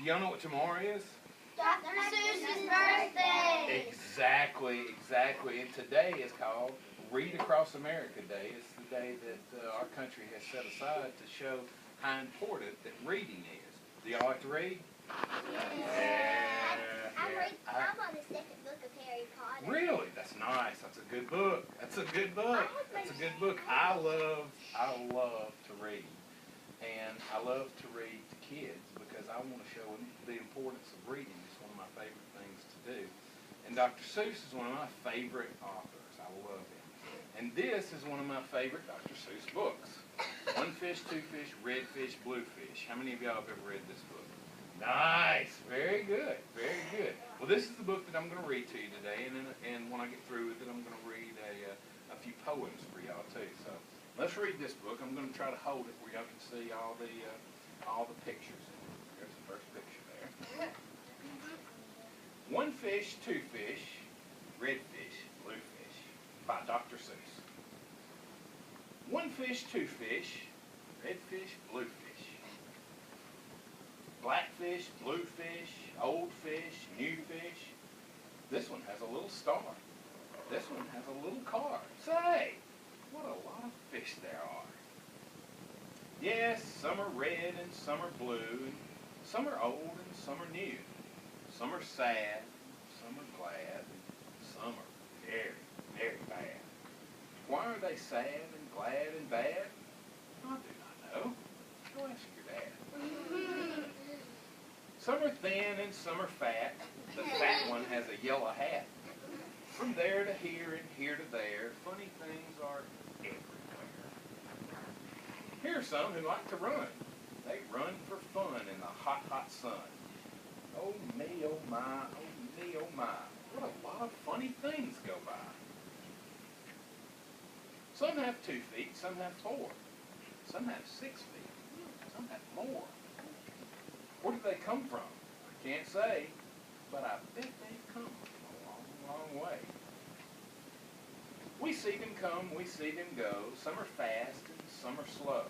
y'all know what tomorrow is? Dr. Seuss's birthday. Exactly. And today is called Read Across America Day. It's the day that our country has set aside to show how important that reading is. Do y'all like to read? I'm on the second book of Harry Potter. Really? That's nice. That's a good book. That's a good book. I love to read. And I love to read to kids because I want to show them the importance of reading. It's one of my favorite things to do. And Dr. Seuss is one of my favorite authors. I love him. And this is one of my favorite Dr. Seuss books. One Fish, Two Fish, Red Fish, Blue Fish. How many of y'all have ever read this book? Nice. Very good. Very good. Well, this is the book that I'm going to read to you today. And when I get through with it, I'm going to read a few poems for y'all too. So let's read this book. I'm going to try to hold it where y'all can see all the pictures. There's the first picture there. One Fish, Two Fish, Red Fish, Blue Fish by Dr. Seuss. One fish, two fish, red fish, blue fish. Black fish, blue fish, old fish, new fish. This one has a little star. This one has a little car. Say, what a lot of fish there are. Yes, some are red and some are blue, and some are old and some are new. Some are sad, some are glad, and some are very, very bad. Why are they sad and glad and bad? I do not know. Go ask your dad. Some are thin and some are fat. The fat one has a yellow hat. From there to here and here to there, funny things are everywhere. Here are some who like to run. They run for fun in the hot, hot sun. Oh me, oh my, oh me, oh my. What a lot of funny things go by. Some have 2 feet, some have 4. Some have 6 feet, some have more. Where did they come from? I can't say, but I bet they've come from a long, long way. We see them come, we see them go. Some are fast and some are slow.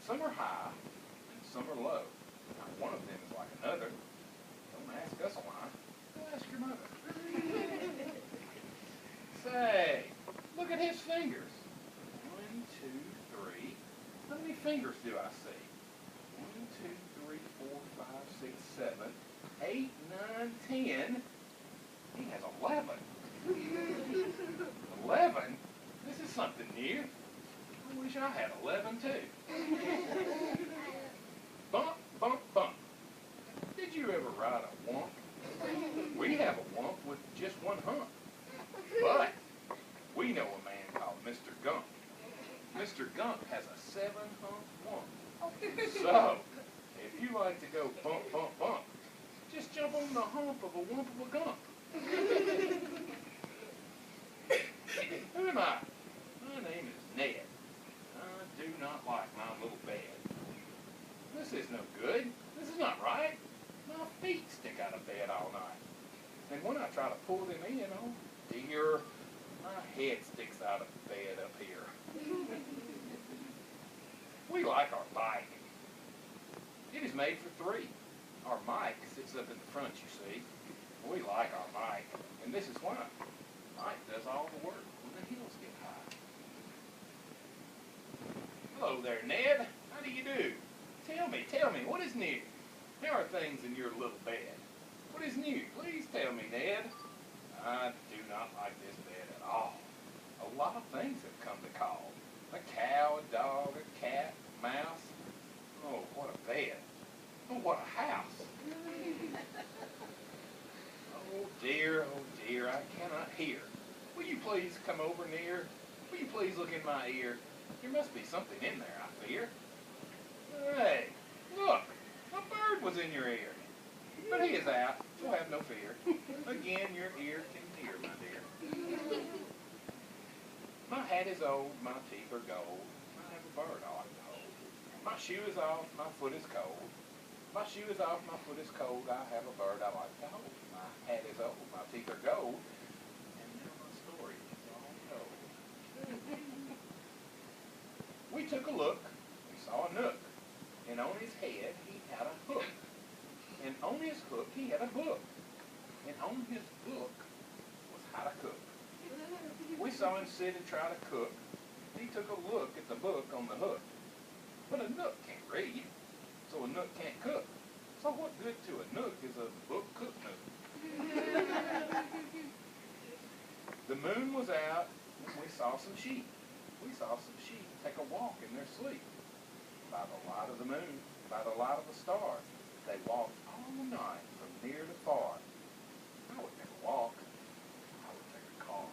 Some are high and some are low. Not one of them is like another. Don't ask us why. Go ask your mother. Say, look at his fingers. 1, 2, 3. How many fingers do I see? 1, 2, 3, 4, 5, 6, 7, 8, 9, 10. He has 11. 11? This is something new. I wish I had 11 too. Bump, bump, bump. Did you ever ride a wump? We have a wump with just 1 hump. But we know a man called Mr. Gump. Mr. Gump has a 7-hump wump. So, if you like to go bump, bump, bump, just jump on the hump of a wump of a gump. Who am I? My name is Ned. I do not like my little bed. This is no good. This is not right. My feet stick out of bed all night. And when I try to pull them in, oh dear, my head sticks out of the bed up here. We like our bike. It is made for 3. Our Mike sits up in the front, you see. We like our Mike, and this is why. Mike does all the work when the hills get high. Hello there, Ned. How do you do? Tell me, what is new? How are things in your little bed? What is new? Please tell me, Ned. I do not like this bed at all. A lot of things have come to call. A cow, a dog, a cat, a mouse. Oh, what a bed. Oh, what a house. Oh dear, I cannot hear. Will you please come over near? Will you please look in my ear? There must be something in there, I fear. Hey, look, a bird was in your ear. But he is out, so have no fear. Again, your ear can hear, my dear. My hat is old, my teeth are gold. I have a bird I like to hold. My shoe is off, my foot is cold. My shoe is off, my foot is cold. I have a bird I like to hold. My hat is old, my teeth are gold. And now my story is all told. We took a look, we saw a nook, and on his head he had a hook. And on his hook, he had a book. And on his book was how to cook. We saw him sit and try to cook. He took a look at the book on the hook. But a nook can't read, so a nook can't cook. So what good to a nook is a book cook nook? The moon was out, and we saw some sheep. We saw some sheep take a walk in their sleep. By the light of the moon, by the light of the stars, they walked all night from near to far. I would never walk. I would take a car.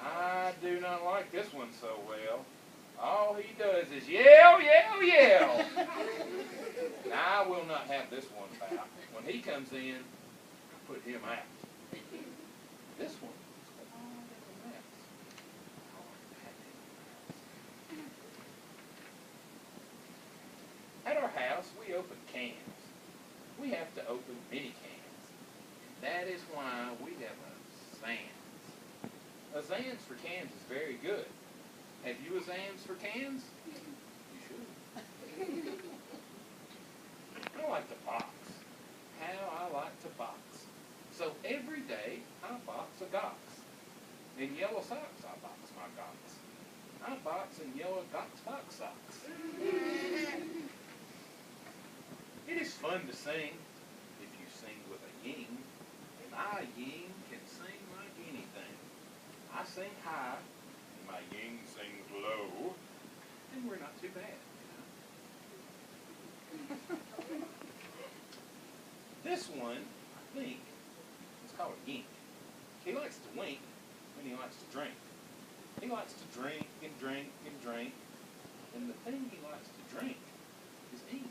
I do not like this one so well. All he does is yell, yell, yell. Now, I will not have this one back. When he comes in, I put him out. This one is quite a mess. At our house, we open cans. We have to open many cans. That is why we have a Zans. A Zans for cans is very good. Have you a Zans for cans? You should. I like to box. How I like to box. So every day I box a gox. In yellow socks I box my gox. I box in yellow gox box socks. It is fun to sing if you sing with a ying. And I, ying, can sing like anything. I sing high, and my ying sings low, and we're not too bad, you know. This one, I think, is called a yink. He likes to wink when he likes to drink. He likes to drink and drink and drink, and the thing he likes to drink is ink.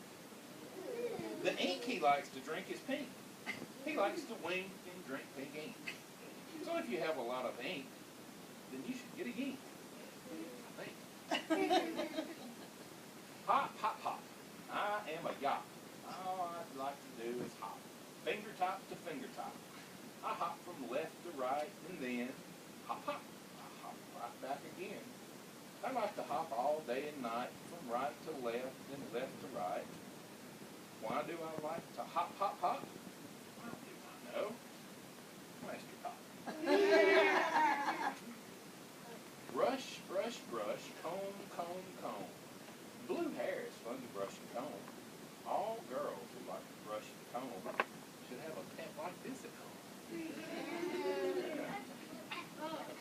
The ink he likes to drink is pink. He likes to wink and drink pink ink. So if you have a lot of ink, then you should get a yink, I think. Hop, hop, hop. I am a yop. All I'd like to do is hop. Finger top to finger top. I hop from left to right and then hop, hop. I hop right back again. I like to hop all day and night from right to left and left to right. Why do I like to hop, hop, hop? How do I know? Master Pop. Brush, brush, brush, comb, comb, comb. Blue hair is fun to brush and comb. All girls who like to brush and comb should have a pet like this at home.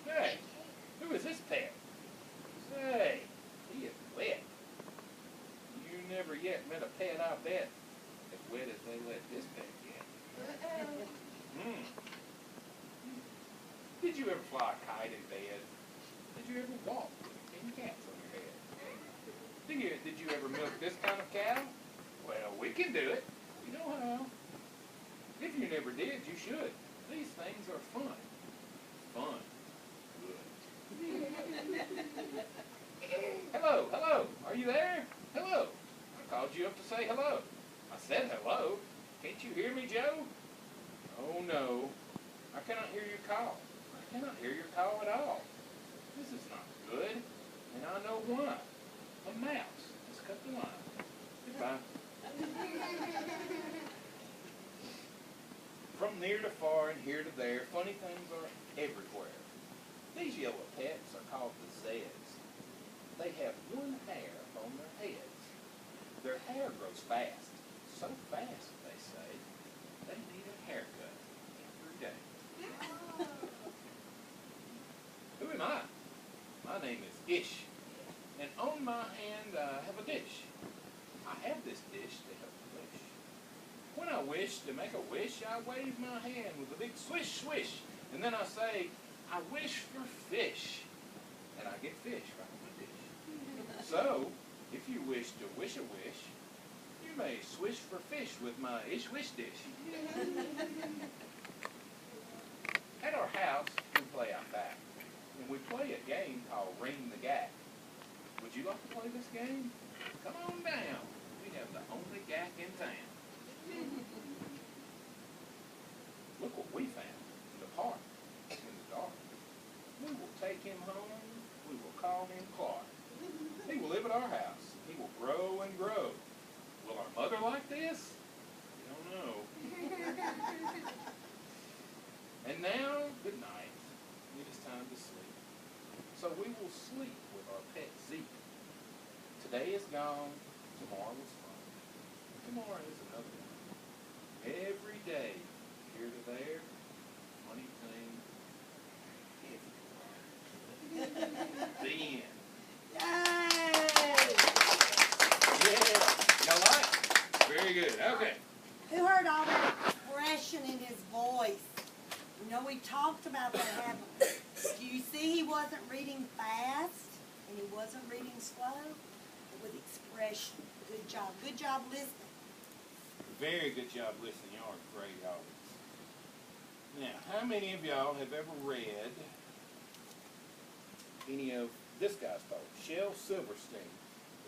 Hey, who is this pet? Say, he is wet. You never yet met a pet, I bet, as wet as they let this pet get. Did you ever fly a kite in bed? Did you ever walk with 10 cats on your head? Did you ever milk this kind of cow? Well, we can do it. We know how. If you never did, you should. These things are fun. Fun. Good. Hello, hello. Are you there? Hello. I called you up to say hello. I said hello. Can't you hear me, Joe? Oh, no. I cannot hear your call. I cannot hear your call at all. This is not good, and I know why. A mouse has cut the line. Goodbye. From near to far and here to there, funny things are everywhere. These yellow pets are called the Zeds. They have one hair on their heads. Their hair grows fast, so fast, they say, they need a haircut every day. Who am I? My name is Ish, and on my hand I have a dish. I have this dish to help me wish. When I wish to make a wish, I wave my hand with a big swish, swish, and then I say, I wish for fish, and I get fish right in my dish. So, if you wish to wish a wish, you may swish for fish with my Ish Wish dish. At our house, we play out back, and we play a game called Ring the Gack. Would you like to play this game? Come on down. We have the only gack in town. Look what we found in the park in the dark. We will take him home. We will call him Clark. He will live at our house. He will grow and grow. Will mother like this? You don't know. And now, good night. It is time to sleep. So we will sleep with our pet Zeke. Today is gone. Tomorrow was fun. Tomorrow is another one. Every day, here to there, funny thing everywhere. The end. Yay! Yeah. Y'all like it? Very good. Okay. Who heard all that expression in his voice? You know, we talked about that, haven't we? Do you see he wasn't reading fast and he wasn't reading slow? But with expression. Good job. Good job listening. Very good job listening. Y'all are great audience. Now, how many of y'all have ever read any of this guy's poems? Shel Silverstein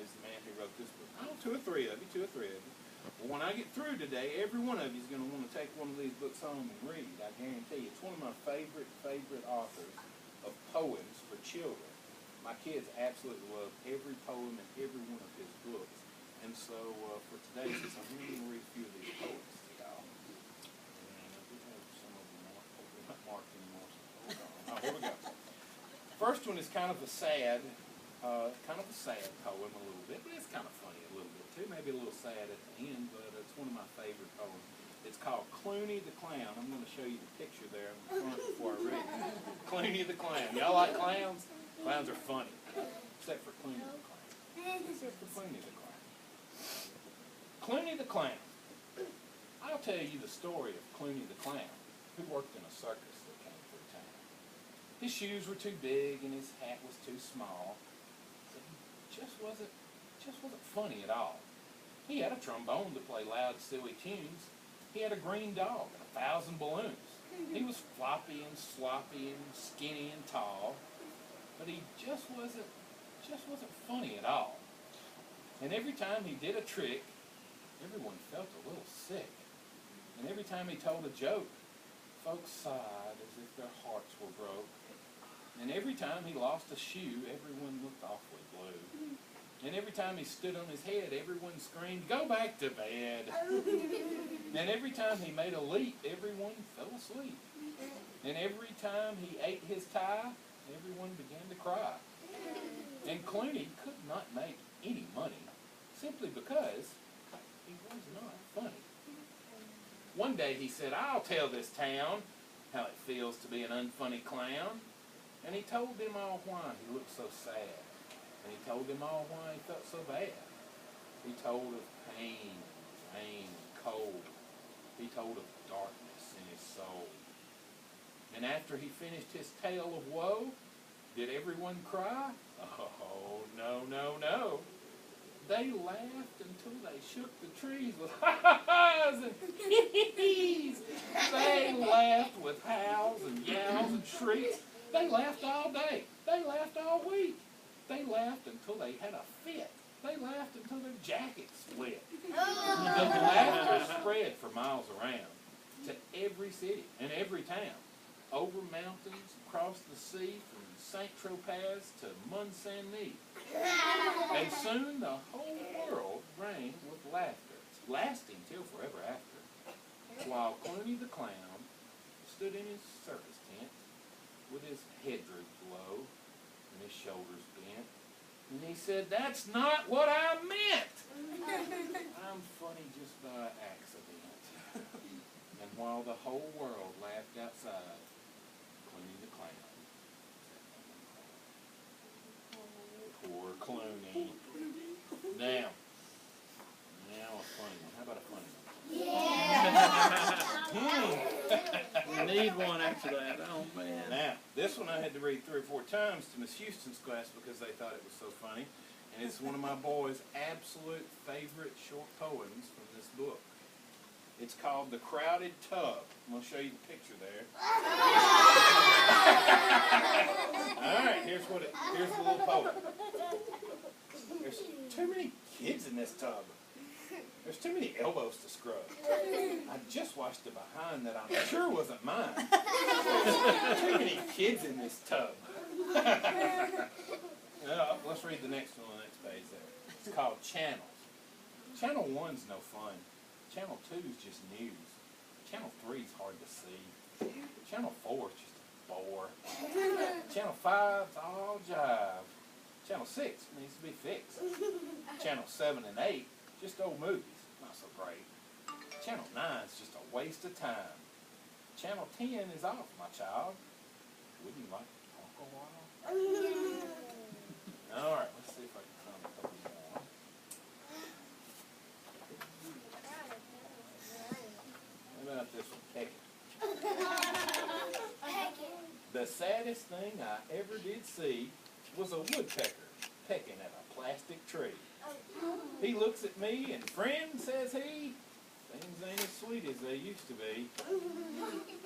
is the man who wrote this book. Oh, two or three of you. Well, when I get through today, every one of you is going to want to take one of these books home and read. I guarantee you. It's one of my favorite authors of poems for children. My kids absolutely love every poem and every one of his books. And so for today, since I'm going to read a few of these poems to y'all. And we have some of them not marked anymore, so hold on. Oh, here we go. First one is kind of a sad poem a little bit, but it's kind of funny a little bit too. Maybe a little sad at the end, but it's one of my favorite poems. It's called Clooney the Clown. I'm going to show you the picture there in the front before I read it. Clooney the Clown. Y'all like clowns? Clowns are funny, except for Clooney the Clown. Except for Clooney the Clown. Clooney the Clown. I'll tell you the story of Clooney the Clown, who worked in a circus that came through town. His shoes were too big and his hat was too small. So he just wasn't funny at all. He had a trombone to play loud, silly tunes. He had a green dog and 1,000 balloons. He was floppy and sloppy and skinny and tall, but he just wasn't funny at all. And every time he did a trick, everyone felt a little sick. And every time he told a joke, folks sighed as if their hearts were broke. And every time he lost a shoe, everyone looked awfully blue. And every time he stood on his head, everyone screamed, "Go back to bed." And every time he made a leap, everyone fell asleep. And every time he ate his tie, everyone began to cry. And Clooney could not make any money simply because he was not funny. One day he said, "I'll tell this town how it feels to be an unfunny clown." And he told them all why he looked so sad. And he told them all why he felt so bad. He told of pain, rain, and cold. He told of darkness in his soul. And after he finished his tale of woe, did everyone cry? Oh, no, no, no. They laughed until they shook the trees with ha-ha-has and hee-hee-hees. They laughed with howls and yowls and shrieks. They laughed all day. They laughed all week. They laughed until they had a fit. They laughed until their jackets split. The laughter spread for miles around to every city and every town, over mountains, across the sea, from St. Tropez to Mont Saint-Denis. And soon the whole world rang with laughter, lasting till forever after, while Clooney the Clown stood in his circus tent with his head drooped low and his shoulders bent. And he said, "That's not what I meant. I'm funny just by accident." And while the whole world laughed outside, Clooney the Clown sat down. Poor Clooney. Now a funny one. How about a funny one? You need one after that. Oh, man. Now, this one I had to read 3 or 4 times to Miss Houston's class because they thought it was so funny. And it's one of my boys' absolute favorite short poems from this book. It's called The Crowded Tub. I'm going to show you the picture there. All right, here's the little poem. There's too many kids in this tub. There's too many elbows to scrub. I just washed a behind that I'm sure wasn't mine. There's too many kids in this tub. Let's read the next one on the next page there. It's called Channels. Channel 1's no fun. Channel 2's just news. Channel 3's hard to see. Channel 4's just a bore. Channel 5's all jive. Channel 6 needs to be fixed. Channel 7 and 8, just old movies, not so great. Channel 9's just a waste of time. Channel 10 is off, my child. Wouldn't you like to talk a while? All right, let's see if I can find a couple more. How about this one? Peck it. The saddest thing I ever did see was a woodpecker pecking at a plastic tree. He looks at me and, friend, says he, things ain't as sweet as they used to be. Let's see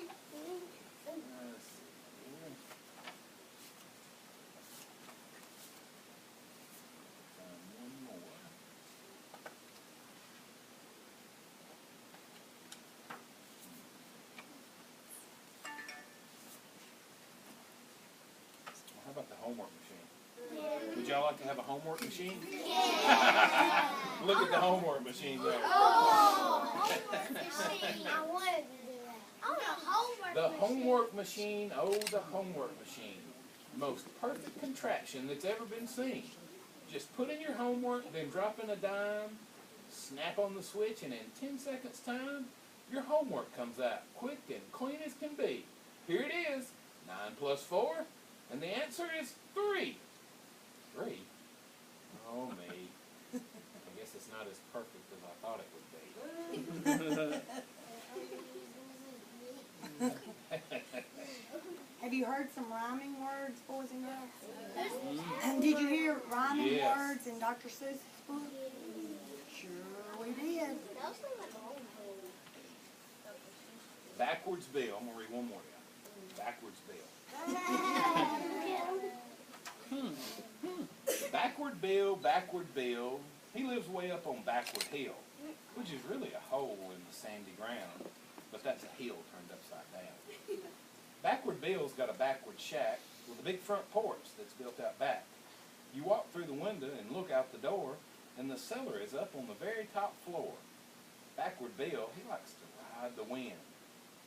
here. Find one more. How about the homework machine? Would y'all like to have a homework machine? Look at the homework machine there. Homework machine. I wanted to do that. I want a homework The machine. homework machine, oh, the homework machine. Most perfect contraption that's ever been seen. Just put in your homework, then drop in a dime, snap on the switch, and in 10 seconds' time, your homework comes out quick and clean as can be. Here it is, 9 plus 4, and the answer is 3. 3? Oh, me. I guess it's not as perfect as I thought it would be. Have you heard some rhyming words, boys and girls? And did you hear rhyming Yes. words in Dr. Seuss's book? Sure we did. Backwards Bill. I'm going to read one more down. Backwards Bill. Backward Bill. He lives way up on Backward Hill, which is really a hole in the sandy ground, but that's a hill turned upside down. Backward Bill's got a backward shack with a big front porch that's built out back. You walk through the window and look out the door, and the cellar is up on the very top floor. Backward Bill, he likes to ride the wind.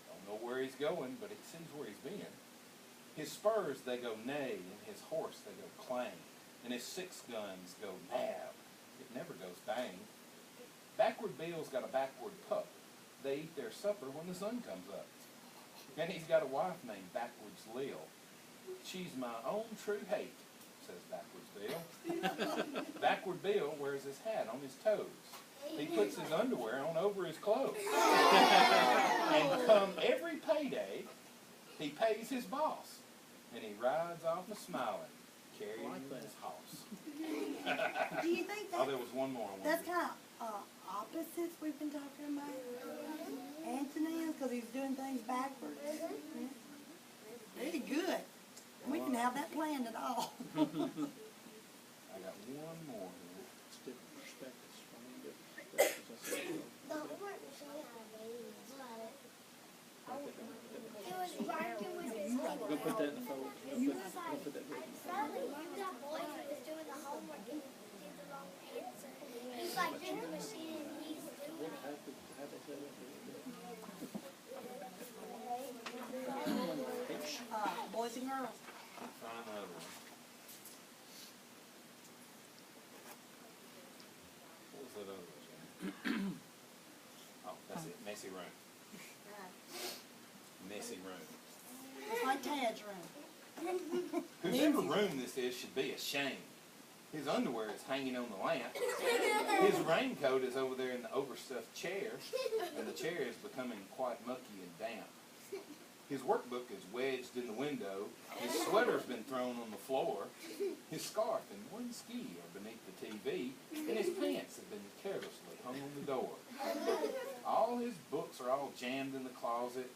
Don't know where he's going, but he sees where he's been. His spurs, they go neigh, and his horse, they go clang, and his 6 guns go nab. It never goes bang. Backward Bill's got a backward pup. They eat their supper when the sun comes up. And he's got a wife named Backwards Lil. She's my own true hate, says Backwards Bill. Backward Bill wears his hat on his toes. He puts his underwear on over his clothes. And come every payday, he pays his boss. And he rides off a-smiling, carrying his house. Do you think Oh, there was one more. that's kind of opposites we've been talking about? Antonyms, because he's doing things backwards. Yeah. Very good. We can have that planned at all. I got one more here. It's different perspectives from different perspectives. The homework machine had a baby inside it. It was working with his Go put that in the folder. Go put that in. Sally, you got boy who was doing the homework and did the wrong answer. He's like in the machine and he's doing it. How'd they say that? Boys and girls. Find another one. What was that other one, Jane? Oh, that's it. Messy room. Messy room. It's like Tad's room. Whoever room this is should be ashamed. His underwear is hanging on the lamp. His raincoat is over there in the overstuffed chair, and the chair is becoming quite mucky and damp. His workbook is wedged in the window. His sweater's been thrown on the floor. His scarf and one ski are beneath the TV, and his pants have been carelessly hung on the door. All his books are all jammed in the closet.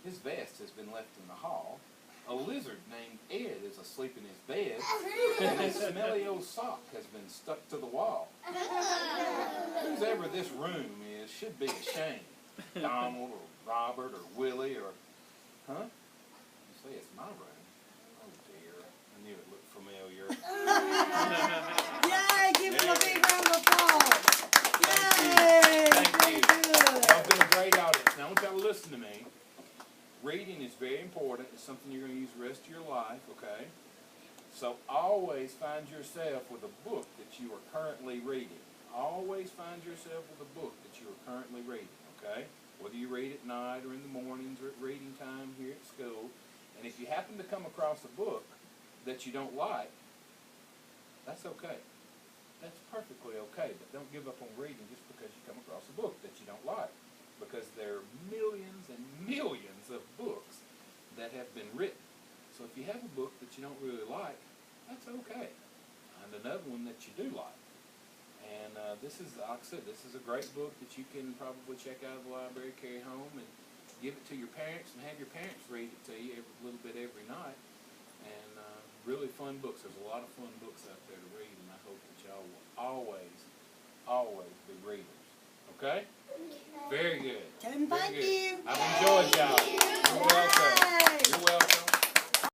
His vest has been left in the hall. A lizard named Ed is asleep in his bed, and his smelly old sock has been stuck to the wall. Whoever this room is should be ashamed. Donald or Robert or Willie or... Huh? You say it's my room? Oh dear, I knew it looked familiar. Yay, give him a big round of applause. Yay. life, okay? So always find yourself with a book that you are currently reading. Always find yourself with a book that you are currently reading, okay? Whether you read at night or in the mornings or at reading time here at school. And if you happen to come across a book that you don't like, that's okay. That's perfectly okay, but don't give up on reading just because you come across a book that you don't like. Because there are millions and millions of books that have been written. So if you have a book that you don't really like, that's okay. Find another one that you do like. And this is, like I said, this is a great book that you can probably check out of the library, carry home, and give it to your parents and have your parents read it to you a little bit every night. And really fun books. There's a lot of fun books out there to read, and I hope that y'all will always, always be readers. Okay? Very good. Tell him Very thank good. you. I've enjoyed